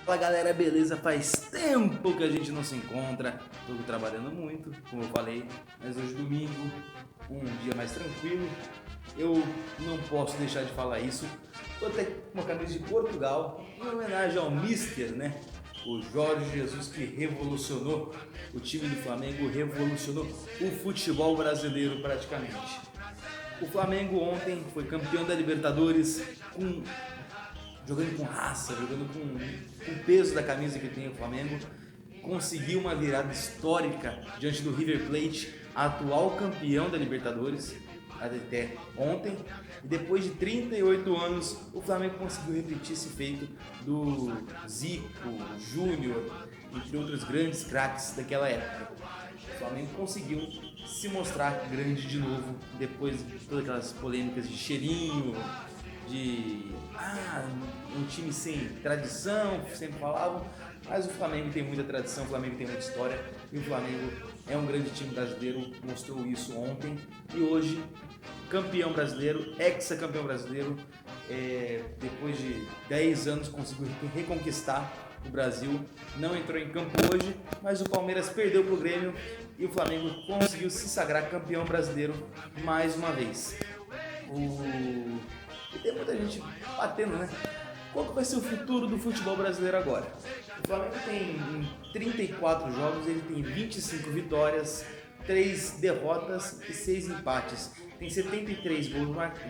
Fala galera, beleza? Faz tempo que a gente não se encontra. Tô trabalhando muito, como eu falei, mas hoje domingo, um dia mais tranquilo. Eu não posso deixar de falar isso. Tô até com uma camisa de Portugal, em homenagem ao Mister, né? O Jorge Jesus, que revolucionou o time do Flamengo, revolucionou o futebol brasileiro praticamente. O Flamengo ontem foi campeão da Libertadores jogando com raça, jogando com o peso da camisa que tem o Flamengo. Conseguiu uma virada histórica diante do River Plate, atual campeão da Libertadores, até ontem. E depois de 38 anos, o Flamengo conseguiu repetir esse feito do Zico, Júnior, entre outros grandes craques daquela época. O Flamengo conseguiu se mostrar grande de novo, depois de todas aquelas polêmicas de cheirinho, de um time sem tradição, sempre falavam, mas o Flamengo tem muita tradição, o Flamengo tem muita história e o Flamengo é um grande time brasileiro, mostrou isso ontem e hoje campeão brasileiro, ex-campeão brasileiro, depois de 10 anos conseguiu reconquistar o Brasil, não entrou em campo hoje, mas o Palmeiras perdeu para o Grêmio e o Flamengo conseguiu se sagrar campeão brasileiro mais uma vez. E tem muita gente batendo, né? Qual que vai ser o futuro do futebol brasileiro agora? O Flamengo tem em 34 jogos, ele tem 25 vitórias, 3 derrotas e 6 empates. Tem 73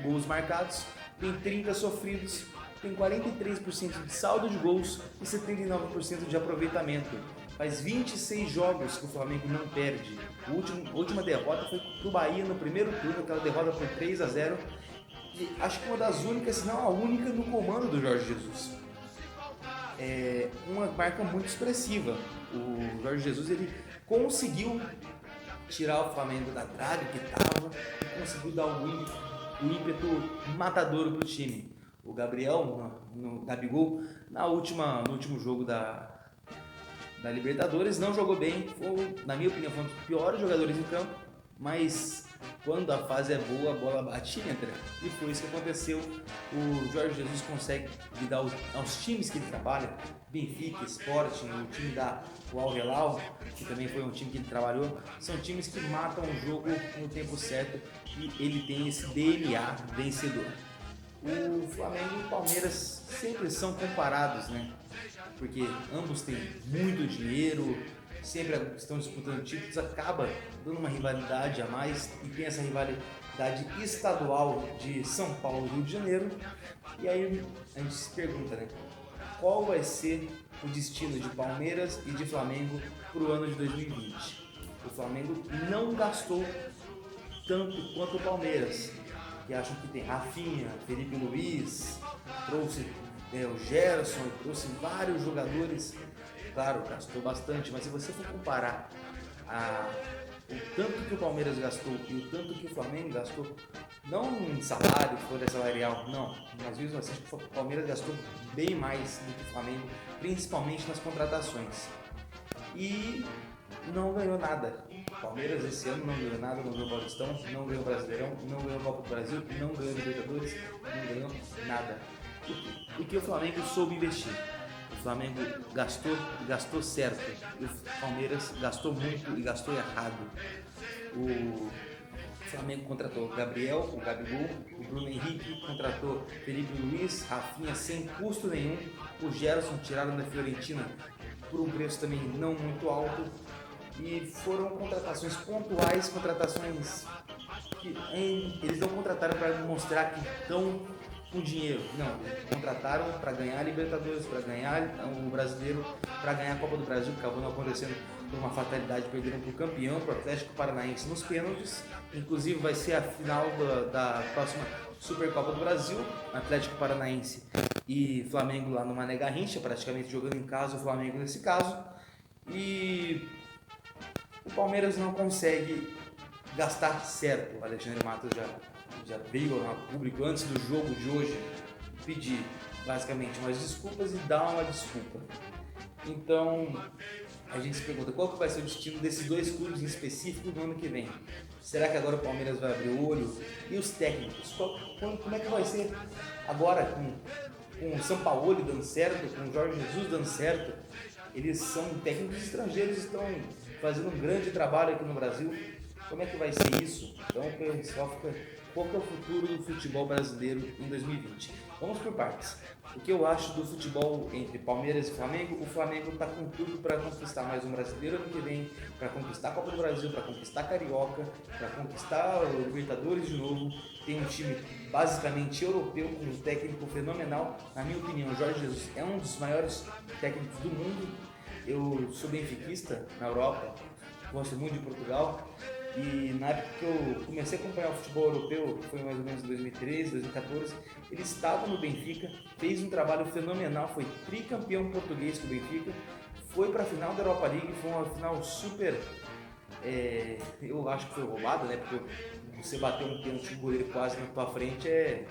gols marcados, tem 30 sofridos, tem 43% de saldo de gols e 79% de aproveitamento. Faz 26 jogos que o Flamengo não perde. A última derrota foi pro Bahia no primeiro turno, aquela derrota por 3-0. E acho que uma das únicas, se não a única, no comando do Jorge Jesus. É uma marca muito expressiva. O Jorge Jesus ele conseguiu tirar o Flamengo da draga que estava e conseguiu dar o ímpeto matador para o time. O Gabriel, no Gabigol, no último jogo da Libertadores, não jogou bem. Foi, na minha opinião, foi um dos piores jogadores em campo, mas quando a fase é boa, a bola bate e entra. E foi isso que aconteceu. O Jorge Jesus consegue lidar aos times que ele trabalha, Benfica, Sporting, o time da Al Hilal, que também foi um time que ele trabalhou. São times que matam o jogo no tempo certo e ele tem esse DNA vencedor. O Flamengo e o Palmeiras sempre são comparados, né? Porque ambos têm muito dinheiro, sempre estão disputando títulos, acaba dando uma rivalidade a mais e tem essa rivalidade estadual de São Paulo e Rio de Janeiro. E aí a gente se pergunta, né? Qual vai ser o destino de Palmeiras e de Flamengo para o ano de 2020? O Flamengo não gastou tanto quanto o Palmeiras, que acham que tem Rafinha, Felipe Luiz, trouxe o Gerson, trouxe vários jogadores. Claro, gastou bastante, mas se você for comparar o tanto que o Palmeiras gastou e o tanto que o Flamengo gastou, não em salário, folha salarial, não, mas mesmo assim o Palmeiras gastou bem mais do que o Flamengo, principalmente nas contratações. E não ganhou nada. O Palmeiras esse ano não ganhou nada, não ganhou o Paulistão, não ganhou o Brasileirão, não ganhou a Copa do Brasil, não ganhou a Libertadores, não ganhou nada. Porque o Flamengo soube investir. O Flamengo gastou certo. E o Palmeiras gastou muito e gastou errado. O Flamengo contratou o Gabriel, o Gabigol, o Bruno Henrique, contratou Felipe Luiz, Rafinha sem custo nenhum, o Gerson tiraram da Fiorentina por um preço também não muito alto. E foram contratações pontuais, contratações que eles não contrataram para mostrar que estão com dinheiro, não, contrataram para ganhar a Libertadores, para ganhar o Brasileiro, para ganhar a Copa do Brasil, que acabou não acontecendo por uma fatalidade, perderam para o campeão, para o Atlético Paranaense nos pênaltis. Inclusive vai ser a final da próxima Supercopa do Brasil, Atlético Paranaense e Flamengo lá no Mané Garrincha, praticamente jogando em casa o Flamengo nesse caso. E o Palmeiras não consegue gastar certo. O Alexandre Matos já veio ao público antes do jogo de hoje pedir basicamente umas desculpas e dar uma desculpa. Então a gente se pergunta qual que vai ser o destino desses dois clubes em específico no ano que vem. Será que agora o Palmeiras vai abrir o olho? E os técnicos? Como é que vai ser agora com com o Sampaoli dando certo, com o Jorge Jesus dando certo. Eles são técnicos estrangeiros, estão fazendo um grande trabalho aqui no Brasil. Como é que vai ser isso? Então o pessoal fica, qual que é o futuro do futebol brasileiro em 2020? Vamos por partes. O que eu acho do futebol entre Palmeiras e Flamengo? O Flamengo está com tudo para conquistar mais um brasileiro ano que vem, para conquistar a Copa do Brasil, para conquistar a Carioca, para conquistar o Libertadores de novo. Tem um time basicamente europeu com um técnico fenomenal. Na minha opinião, o Jorge Jesus é um dos maiores técnicos do mundo. Eu sou benfiquista na Europa, gosto muito de Portugal. E na época que eu comecei a acompanhar o futebol europeu, foi mais ou menos em 2013, 2014, ele estava no Benfica, fez um trabalho fenomenal, foi tricampeão português com o Benfica, foi para a final da Europa League, foi uma final super, eu acho que foi roubada, né? Porque você bater um pênalti com o goleiro quase na tua frente é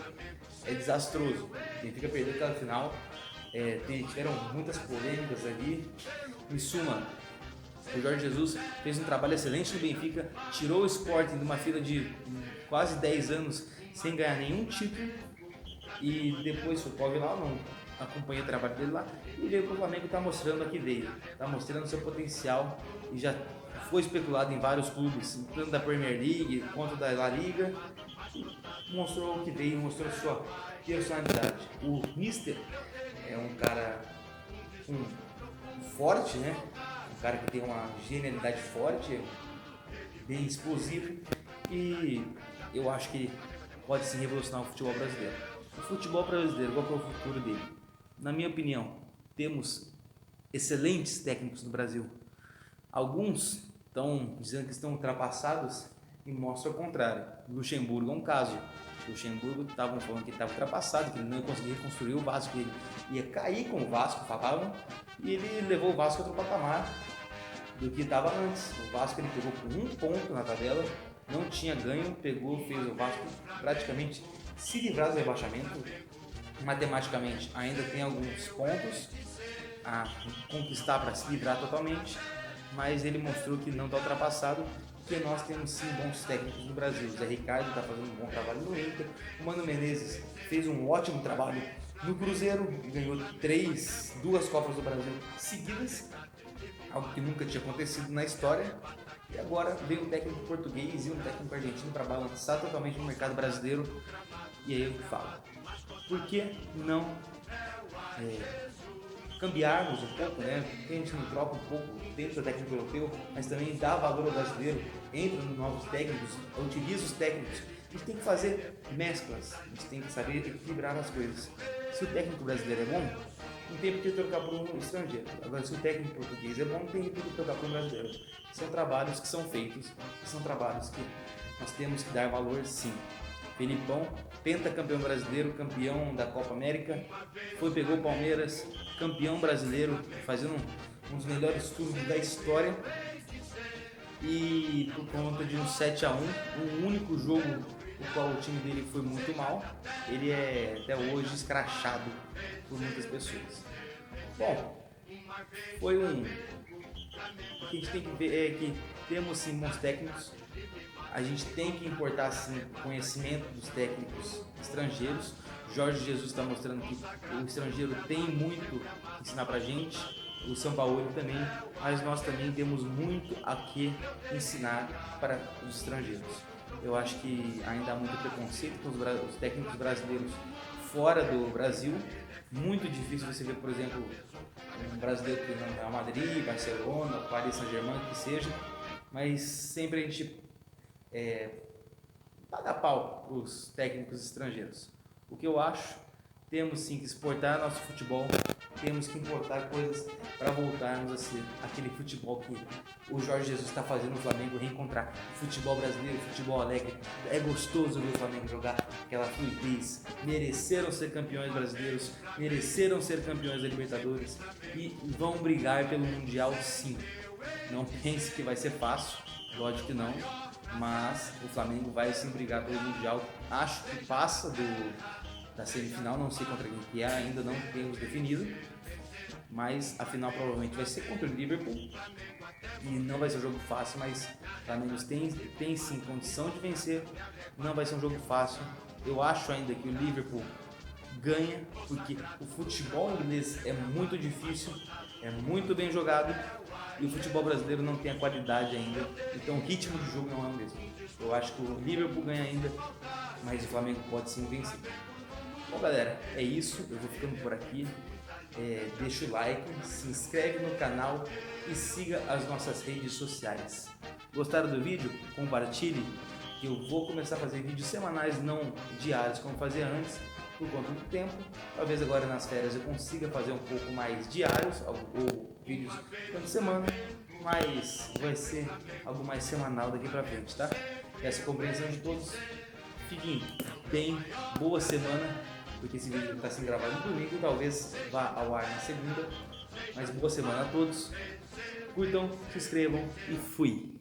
desastroso. O Benfica perdeu aquela final, tiveram muitas polêmicas ali. Em suma, o Jorge Jesus fez um trabalho excelente no Benfica, tirou o Sporting de uma fila de quase 10 anos sem ganhar nenhum título e depois foi para o Vila, não acompanhei o trabalho dele lá e veio para o Flamengo, está mostrando a que veio, está mostrando seu potencial e já foi especulado em vários clubes, tanto da Premier League quanto da La Liga, mostrou o que veio, mostrou sua personalidade. O Mister é um cara forte, né? Um cara que tem uma genialidade forte, bem explosivo e eu acho que pode se revolucionar o futebol brasileiro. O futebol brasileiro, qual que é o futuro dele? Na minha opinião, temos excelentes técnicos no Brasil. Alguns estão dizendo que estão ultrapassados e mostram o contrário. Luxemburgo é um caso. Luxemburgo estavam falando que ele estava ultrapassado, que ele não ia conseguir reconstruir o Vasco, que ele ia cair com o Vasco, falavam, e ele levou o Vasco a outro patamar do que estava antes. O Vasco ele pegou por 1 ponto na tabela, não tinha ganho, pegou, fez o Vasco praticamente se livrar do rebaixamento. Matematicamente ainda tem alguns pontos a conquistar para se livrar totalmente, mas ele mostrou que não está ultrapassado, porque nós temos sim bons técnicos no Brasil. O Zé Ricardo está fazendo um bom trabalho no Inter, o Mano Menezes fez um ótimo trabalho no Cruzeiro, ganhou 2 Copas do Brasil seguidas, algo que nunca tinha acontecido na história. E agora veio um técnico português e um técnico argentino para balançar totalmente o mercado brasileiro. E aí eu falo, por que não cambiarmos um pouco, né? Por que a gente não troca um pouco dentro do técnico europeu, mas também dá valor ao brasileiro, entra nos novos técnicos, utiliza os técnicos. A gente tem que fazer mesclas, a gente tem que saber equilibrar as coisas. Se o técnico brasileiro é bom, não tem por que trocar por um estrangeiro. Agora, se o técnico português é bom, não tem por que trocar por um brasileiro. São trabalhos que são feitos, são trabalhos que nós temos que dar valor sim. Felipão, pentacampeão brasileiro, campeão da Copa América, pegou o Palmeiras, campeão brasileiro, fazendo um dos melhores turnos da história. E por conta de um 7-1, um único jogo no qual o time dele foi muito mal, ele é até hoje escrachado por muitas pessoas. Bom, foi o que a gente tem que ver é que temos sim bons técnicos, a gente tem que importar sim conhecimento dos técnicos estrangeiros. Jorge Jesus está mostrando que o estrangeiro tem muito a ensinar pra gente, o Sampaoli também, mas nós também temos muito a que ensinar para os estrangeiros. Eu acho que ainda há muito preconceito com os técnicos brasileiros fora do Brasil. Muito difícil você ver, por exemplo, um brasileiro que não é Real Madrid, Barcelona, Paris Saint-Germain, que seja, mas sempre a gente paga pau para os técnicos estrangeiros. O que eu acho, temos sim que exportar nosso futebol, temos que importar coisas para voltarmos a ser aquele futebol que o Jorge Jesus está fazendo no Flamengo, reencontrar o futebol brasileiro, o futebol alegre. É gostoso ver o Flamengo jogar aquela fluidez. Mereceram ser campeões brasileiros, mereceram ser campeões da Libertadores e vão brigar pelo Mundial sim. Não pense que vai ser fácil, lógico que não, mas o Flamengo vai sim brigar pelo Mundial. Acho que passa da semifinal, não sei contra quem que é, ainda não temos definido, mas a final provavelmente vai ser contra o Liverpool e não vai ser um jogo fácil, mas o Flamengo tem sim condição de vencer, não vai ser um jogo fácil. Eu acho ainda que o Liverpool ganha, porque o futebol inglês é muito difícil, é muito bem jogado e o futebol brasileiro não tem a qualidade ainda, então o ritmo de jogo não é o mesmo. Eu acho que o Liverpool ganha ainda, mas o Flamengo pode sim vencer. Bom, galera, é isso, eu vou ficando por aqui. Deixa o like, se inscreve no canal e siga as nossas redes sociais. Gostaram do vídeo? Compartilhe, que eu vou começar a fazer vídeos semanais, não diários como fazia antes, por conta do tempo. Talvez agora nas férias eu consiga fazer um pouco mais diários, ou vídeos durante semana, mas vai ser algo mais semanal daqui pra frente, tá? Essa compreensão de todos, fiquem bem, boa semana, porque esse vídeo está sendo gravado no domingo, talvez vá ao ar na segunda, mas boa semana a todos, curtam, se inscrevam e fui!